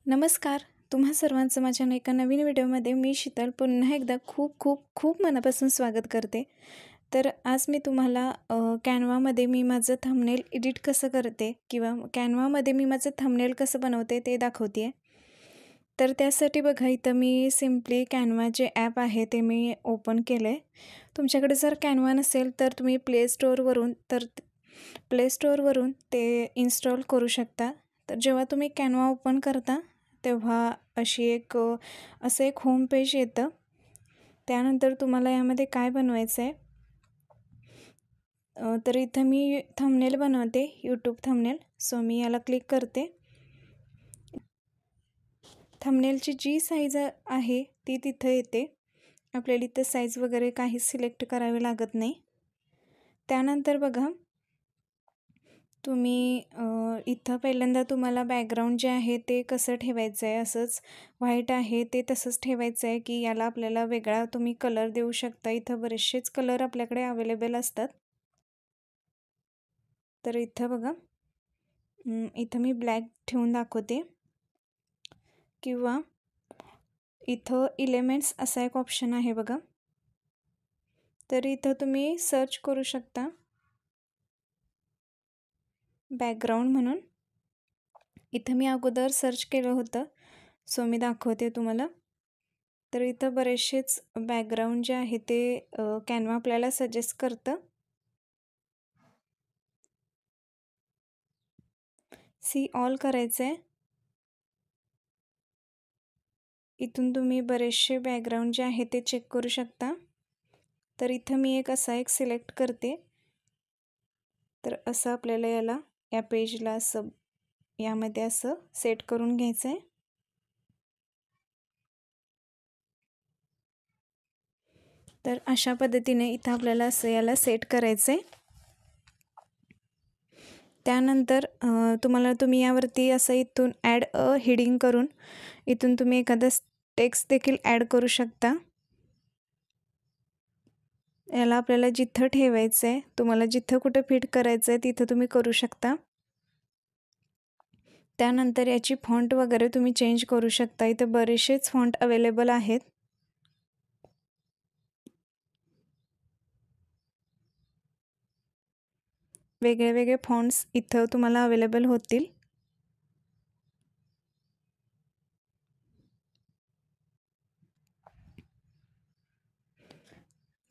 नमस्कार. तुम्हा सर्वांचं माझ्या एका नवीन व्हिडिओमध्ये मी शीतल पुन्हा एकदा खूप खूप खूप मनापासून स्वागत करते. तर आज मी तुम्हाला कॅनवामध्ये मी माझं थंबनेल एडिट कसं करते किंवा कॅनवामध्ये मी माझं थंबनेल कसं बनवते ते दाखवते आहे. तर त्यासाठी बघा इथं मी सिम्पली कॅनवा जे ॲप आहे ते मी ओपन केलं आहे. तुमच्याकडे जर कॅनवा नसेल तर तुम्ही प्ले स्टोअरवरून ते इन्स्टॉल करू शकता. तर जेव्हा तुम्ही कॅनवा ओपन करता तेव्हा असं एक होम पेज येतं. त्यानंतर तुम्हाला यामध्ये काय बनवायचं आहे, तर इथं मी थंबनेल बनवते, यूट्यूब थंबनेल. सो मी याला क्लिक करते. थंबनेलची जी साईज आहे ती तिथं येते. आपल्याला इथं साईज वगैरे काहीच सिलेक्ट करावे लागत नाही. त्यानंतर बघा तुम्ही इथं पहिल्यांदा तुम्हाला बॅकग्राऊंड जे आहे ते कसं ठेवायचं आहे, असंच व्हाईट आहे ते तसंच ठेवायचं आहे की याला आपल्याला वेगळा तुम्ही कलर देऊ शकता. इथं बरेचसेच कलर आपल्याकडे अवेलेबल असतात. तर इथं बघा इथं मी ब्लॅक ठेवून दाखवते किंवा इथं एलिमेंट्स असा एक ऑप्शन आहे बघा. तर इथं तुम्ही सर्च करू शकता बॅकग्राऊंड म्हणून. इथं मी अगोदर सर्च केलं होतं, सो मी दाखवते तुम्हाला. तर इथं बरेचसेच बॅकग्राऊंड जे आहे ते कॅनवा आपल्याला सजेस्ट करतं. सी ऑल करायचं आहे. इथून तुम्ही बरेचसे बॅकग्राऊंड जे आहे ते चेक करू शकता. तर इथं मी एक सिलेक्ट करते. तर असं आपल्याला या पेजला यामध्ये असं सेट करून घ्यायचं आहे. तर अशा पद्धतीने इथं आपल्याला असं याला सेट करायचं आहे. त्यानंतर तुम्ही यावरती असं इथून ॲड हेडिंग करून इथून तुम्ही एखादा टेक्स्ट देखील ॲड करू शकता. याला आपल्याला जिथं ठेवायचं आहे, तुम्हाला जिथं कुठं फिट करायचं आहे तिथं तुम्ही करू शकता. त्यानंतर याची फॉन्ट वगैरे तुम्ही चेंज करू शकता. इथं बरेचसेच फॉन्ट अवेलेबल आहेत. वेगळे वेगळे फॉन्ट्स इथं तुम्हाला अवेलेबल होतील.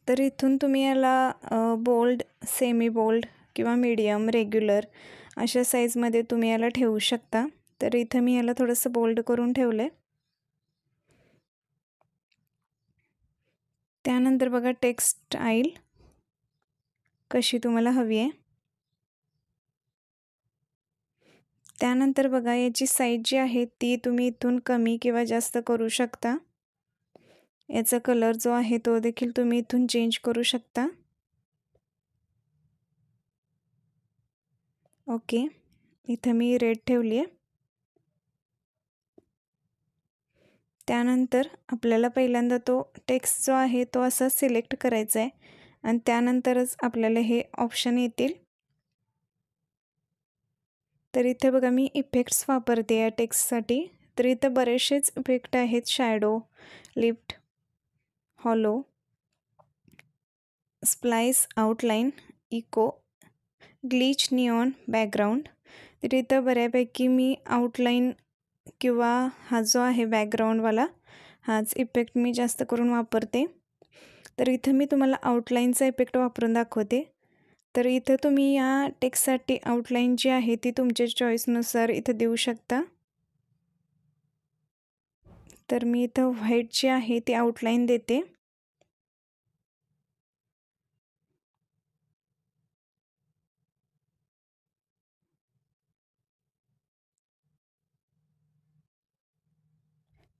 तर इथून तुम्ही याला बोल्ड, सेमी बोल्ड किंवा मीडियम, रेग्युलर अशा साईजमध्ये तुम्ही याला ठेवू शकता. तर इथं मी याला थोडंसं बोल्ड करून ठेवलं आहे. त्यानंतर बघा टेक्स्ट स्टाईल कशी तुम्हाला हवी आहे. त्यानंतर बघा याची साईज जी आहे ती तुम्ही इथून कमी किंवा जास्त करू शकता. याचा कलर जो आहे तो देखील तुम्ही इथून चेंज करू शकता. ओके, इथं मी रेड ठेवली आहे. त्यानंतर आपल्याला पहिल्यांदा तो टेक्स्ट जो आहे तो असा सिलेक्ट करायचा आहे आणि त्यानंतरच आपल्याला हे ऑप्शन येतील. तर इथे बघा मी इफेक्ट्स वापरते या टेक्स्टसाठी. तर इथं बरेचसेच इफेक्ट आहेत. Shadow, lift, hollow, splice, outline, echo, glitch, neon, background. तर इथं बऱ्यापैकी मी आउटलाईन किंवा हा जो आहे बॅकग्राऊंडवाला हाच इफेक्ट मी जास्त करून वापरते. तर इथं मी तुम्हाला आउटलाईनचा इफेक्ट वापरून दाखवते. तर इथं तुम्ही या टेक्स्टसाठी आउटलाईन जी आहे ती तुमच्या चॉईसनुसार इथं देऊ शकता. तर मी इथं व्हाईट जी आहे ती आउटलाईन देते.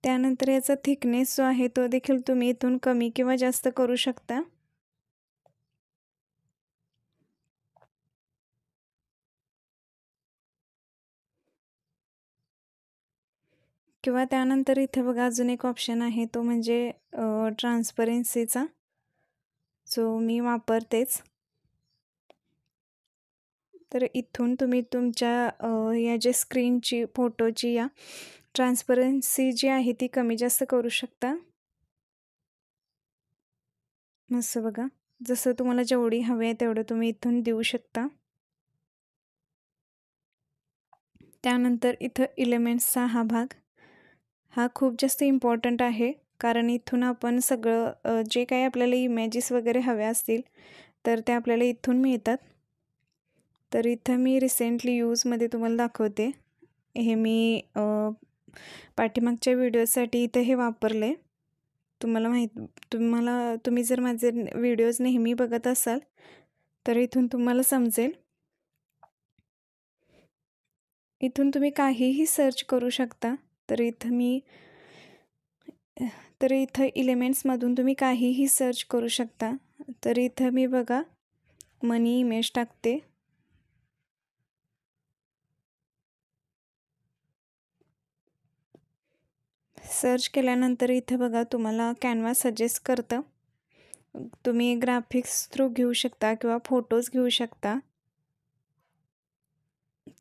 त्यानंतर याचा थिकनेस जो आहे तो देखील तुम्ही इथून कमी किंवा जास्त करू शकता. किंवा त्यानंतर इथे बघा अजून एक ऑप्शन आहे, तो म्हणजे ट्रान्सपरन्सीचा, जो मी वापरतेच. तर इथून तुम्ही तुमच्या या जे स्क्रीनची फोटोची या ट्रान्सपरन्सी जी आहे ती कमी जास्त करू शकता. मस्त बघा. जसं तुम्हाला जेवढी हवी आहे तेवढं तुम्ही इथून देऊ शकता. त्यानंतर इथं एलिमेंट्सचा हा भाग हा खूप जास्त इम्पॉर्टंट आहे. कारण इथून आपण सगळं जे काही आपल्याला इमेजेस वगैरे हव्या असतील तर ते आपल्याला इथून मिळतात. तर इथं मी रिसेंटली यूजमध्ये तुम्हाला दाखवते. हे मी पाठीमागच्या व्हिडिओसाठी इथं हे वापरले. तुम्ही जर माझे व्हिडिओज नेहमी बघत असाल तर इथून तुम्हाला समजेल. इथून तुम्ही काहीही सर्च करू शकता. तर इथं एलिमेंट्समधून तुम्ही काहीही सर्च करू शकता. तर इथं मी बघा मनी इमेज टाकते. सर्च केल्यानंतर इथं बघा तुम्हाला कॅनव्हा सजेस्ट करतं. तुम्ही ग्राफिक्स थ्रू घेऊ शकता किंवा फोटोज घेऊ शकता.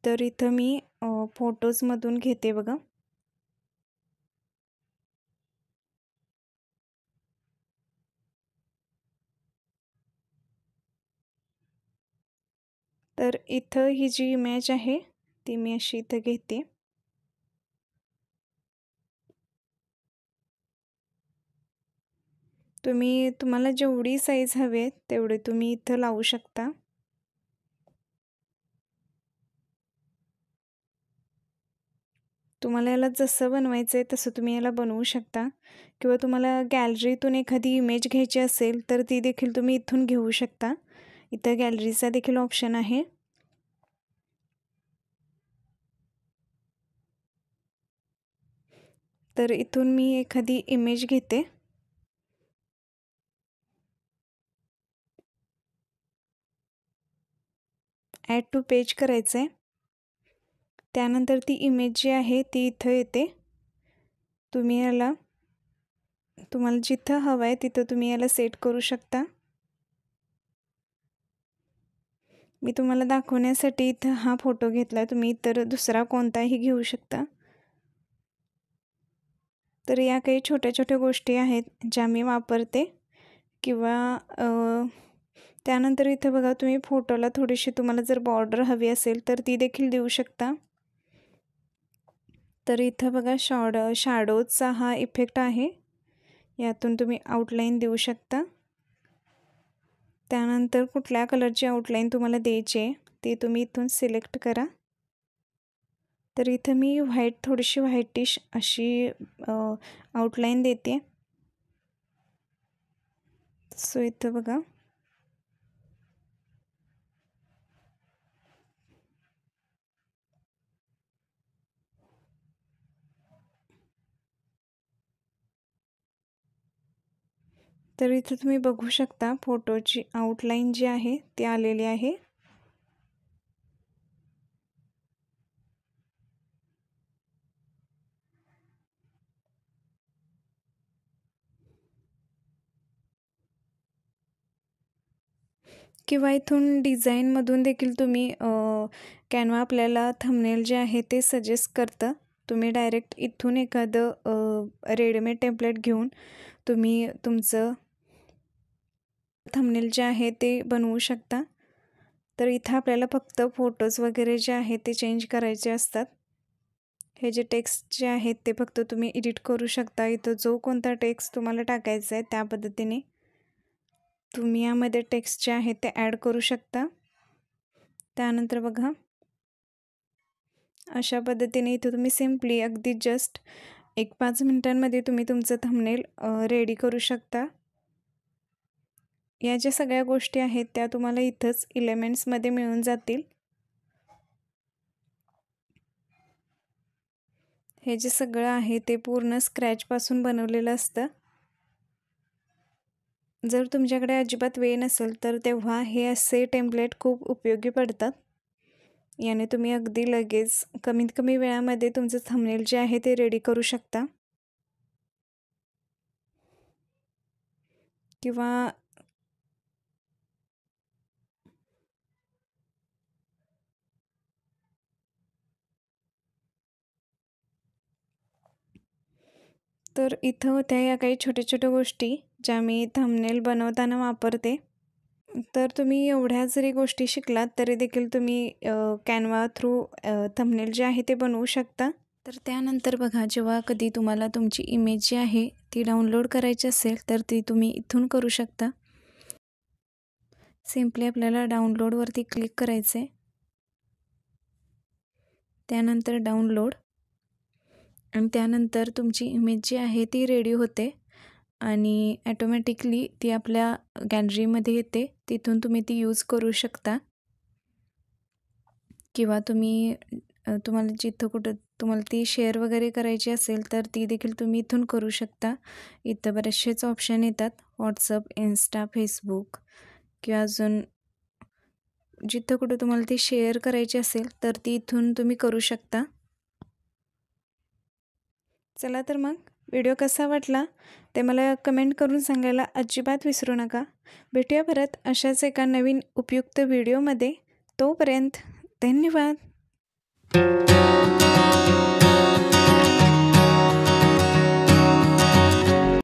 तर इथं मी फोटोजमधून घेते बघा. तर इथं ही जी इमेज आहे ती मी अशी इथं घेते. तुम्हाला जेवढी साईज हवी आहे तेवढे तुम्ही इथं लावू शकता. तुम्हाला याला जसं बनवायचं आहे तसं तुम्ही याला बनवू शकता किंवा तुम्हाला गॅलरीतून एखादी इमेज घ्यायची असेल तर ती देखील तुम्ही इथून घेऊ शकता. इथं गॅलरीचा देखील ऑप्शन आहे. तर इथून मी एखादी इमेज घेते. ॲड टू पेज करायचं आहे. त्यानंतर ती इमेज जी आहे ती इथं येते. तुम्हाला जिथं हवं आहे तिथं तुम्ही याला सेट करू शकता. मी तुम्हाला दाखवण्यासाठी इथं हा फोटो घेतला. तुम्ही इतर दुसरा कोणताही घेऊ शकता. तर या काही छोट्या छोट्या गोष्टी आहेत ज्या मी वापरते. किंवा त्यानंतर इथं बघा तुम्ही फोटोला थोडीशी तुम्हाला जर बॉर्डर हवी असेल तर ती देखील देऊ शकता. तर इथं बघा शॅडोजचा हा इफेक्ट आहे. यातून तुम्ही आउटलाईन देऊ शकता. त्यानंतर कुठल्या कलरची आउटलाईन तुम्हाला द्यायची आहे ते तुम्ही इथून सिलेक्ट करा. तर इथं मी थोडीशी व्हाईटिश अशी आउटलाईन देते. सो इथं बघा तर इथं तुम्ही बघू शकता फोटोची आउटलाईन जी आहे ती आलेली आहे. किंवा इथून डिझाईनमधून देखील तुम्ही कॅनव्हा आपल्याला थंबनेल जे आहे ते सजेस्ट करतं. तुम्ही डायरेक्ट इथून एखादं रेडीमेड टेम्पलेट घेऊन तुम्ही तुमचं थंबनेल जे आहे ते बनवू शकता. तर इथं आपल्याला फक्त फोटोज वगैरे जे आहेत ते चेंज करायचे असतात. हे जे टेक्स्ट जे आहेत ते फक्त तुम्ही एडिट करू शकता. इथं जो कोणता टेक्स्ट तुम्हाला टाकायचा आहे त्या पद्धतीने तुम्ही यामध्ये टेक्स्ट जे आहेत ते ॲड करू शकता. त्यानंतर बघा अशा पद्धतीने इथं तुम्ही सिम्पली अगदी जस्ट 1-5 मिनिटांमध्ये तुम्ही तुमचं थंबनेल रेडी करू शकता. या ज्या सगळ्या गोष्टी आहेत त्या तुम्हाला इथंच एलिमेंट्समध्ये मिळून जातील. हे जे सगळं आहे ते पूर्ण स्क्रॅचपासून बनवलेलं असतं. जर तुमच्याकडे अजिबात वेळ नसेल तर तेव्हा हे असे टेम्पलेट खूप उपयोगी पडतात. याने तुम्ही अगदी लगेच कमीत कमी वेळामध्ये तुमचं थंबनेल जे आहे ते रेडी करू शकता. किंवा तर इथं होत्या या काही छोट्या छोट्या गोष्टी ज्या मी थंबनेल बनवताना वापरते. तर तुम्ही एवढ्या जरी गोष्टी शिकलात तरी देखील तुम्ही कॅनवा थ्रू थंबनेल जे आहे ते बनवू शकता. तर त्यानंतर बघा, जेव्हा कधी तुम्हाला तुमची इमेज जी आहे ती डाउनलोड करायची असेल तर ती तुम्ही इथून करू शकता. सिम्पली आपल्याला डाउनलोडवरती क्लिक करायचं आहे, त्यानंतर डाउनलोड, आणि त्यानंतर तुमची इमेज जी आहे ती रेडी होते आणि ॲटोमॅटिकली ती आपल्या गॅलरीमध्ये येते. तिथून तुम्ही ती यूज करू शकता किंवा तुम्ही तुम्हाला जिथं कुठं तुम्हाला ती शेअर वगैरे करायची असेल तर ती देखील तुम्ही इथून करू शकता. इथं बरेचसेच ऑप्शन येतात, व्हॉट्सअप, इन्स्टा, फेसबुक किंवा अजून जिथं कुठं तुम्हाला ती शेअर करायची असेल तर ती इथून तुम्ही करू शकता. चला तर मग व्हिडिओ कसा वाटला ते मला कमेंट करून सांगायला अजिबात विसरू नका. भेटूया परत अशाच एका नवीन उपयुक्त व्हिडिओमध्ये. तोपर्यंत धन्यवाद.